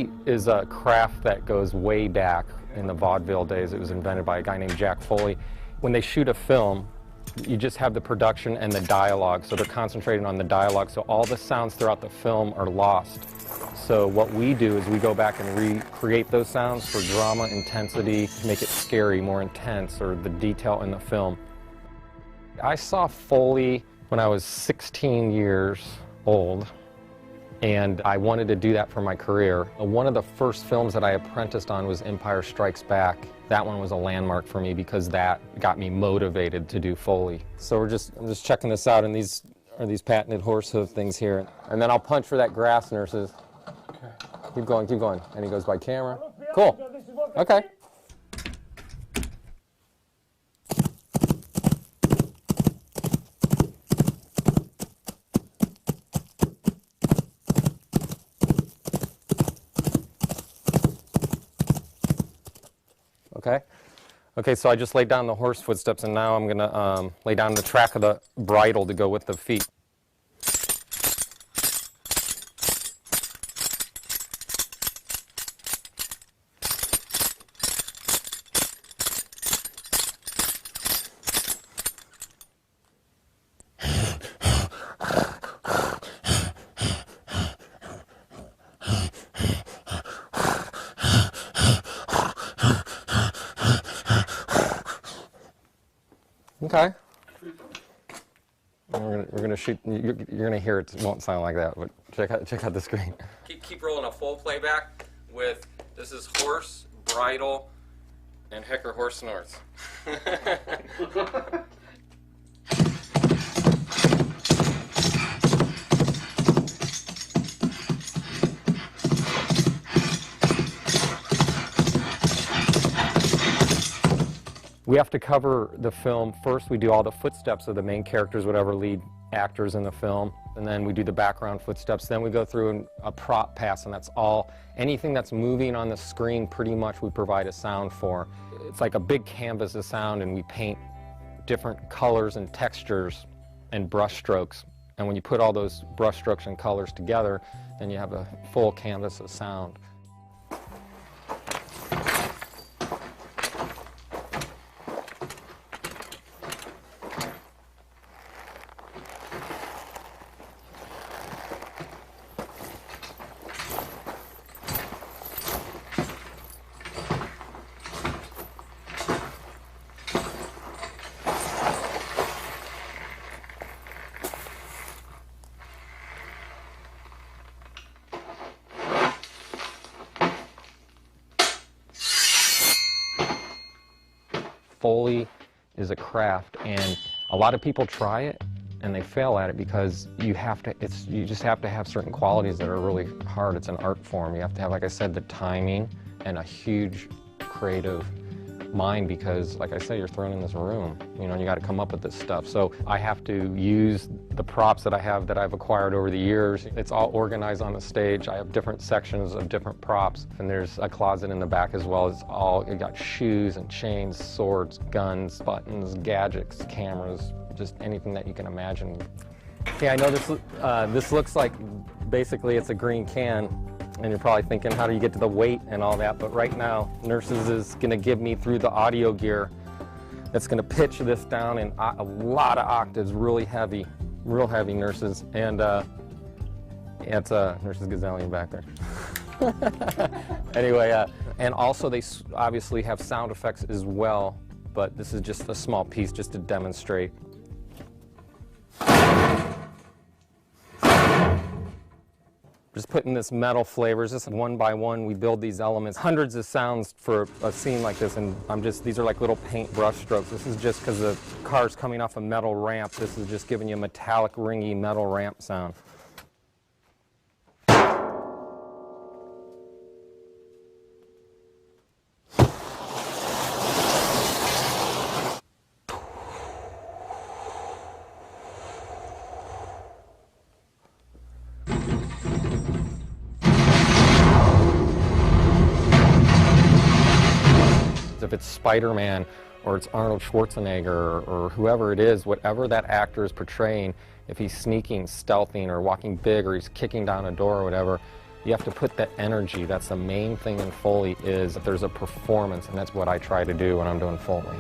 Foley is a craft that goes way back in the vaudeville days. It was invented by a guy named Jack Foley. When they shoot a film, you just have the production and the dialogue, so they're concentrating on the dialogue, so all the sounds throughout the film are lost. So what we do is we go back and recreate those sounds for drama, intensity, to make it scary, more intense, or the detail in the film. I saw Foley when I was 16 years old, and I wanted to do that for my career. One of the first films that I apprenticed on was Empire Strikes Back. That one was a landmark for me because that got me motivated to do Foley. So I'm just checking this out, and these are these patented horse hoof things here. And then I'll punch for that grass, nurses. Okay. Keep going, keep going. And he goes by camera. Cool. Okay. Okay. Okay, so I just laid down the horse footsteps, and now I'm going to lay down the track of the bridle to go with the feet. Okay. We're gonna shoot. You're gonna hear it. It won't sound like that, but check out the screen. Keep rolling a full playback with this is horse, bridle, and Hecker horse snorts. We have to cover the film. First, we do all the footsteps of the main characters, whatever lead actors in the film, and then we do the background footsteps. Then we go through a prop pass, and that's all. Anything that's moving on the screen, pretty much we provide a sound for. It's like a big canvas of sound, and we paint different colors and textures and brush strokes. And when you put all those brush strokes and colors together, then you have a full canvas of sound. Foley is a craft, and a lot of people try it and they fail at it because you just have to have certain qualities that are really hard. It's an art form. You have to have, like I said, the timing and a huge creative mind because, like I said, you're thrown in this room, you know, and you got to come up with this stuff. So I have to use the props that I have that I've acquired over the years. It's all organized on the stage. I have different sections of different props, and there's a closet in the back as well. You got shoes and chains, swords, guns, buttons, gadgets, cameras, just anything that you can imagine. Okay, I know this looks like basically it's a green can. And you're probably thinking, how do you get to the weight and all that? But right now, Nurses is going to give me through the audio gear. It's going to pitch this down in a lot of octaves, really heavy, real heavy, Nurses. And it's Nurses Gazillion back there. Anyway, and also they obviously have sound effects as well, but this is just a small piece just to demonstrate. Just putting this metal flavors, just one by one we build these elements. Hundreds of sounds for a scene like this, and these are like little paint brush strokes. This is just because the car's coming off a metal ramp. This is just giving you a metallic, ringy metal ramp sound. If it's Spider-Man or it's Arnold Schwarzenegger or whoever it is, whatever that actor is portraying, if he's sneaking, stealthing, or walking big, or he's kicking down a door or whatever, You have to put that energy. That's the main thing in Foley, is that there's a performance, and that's what I try to do when I'm doing Foley.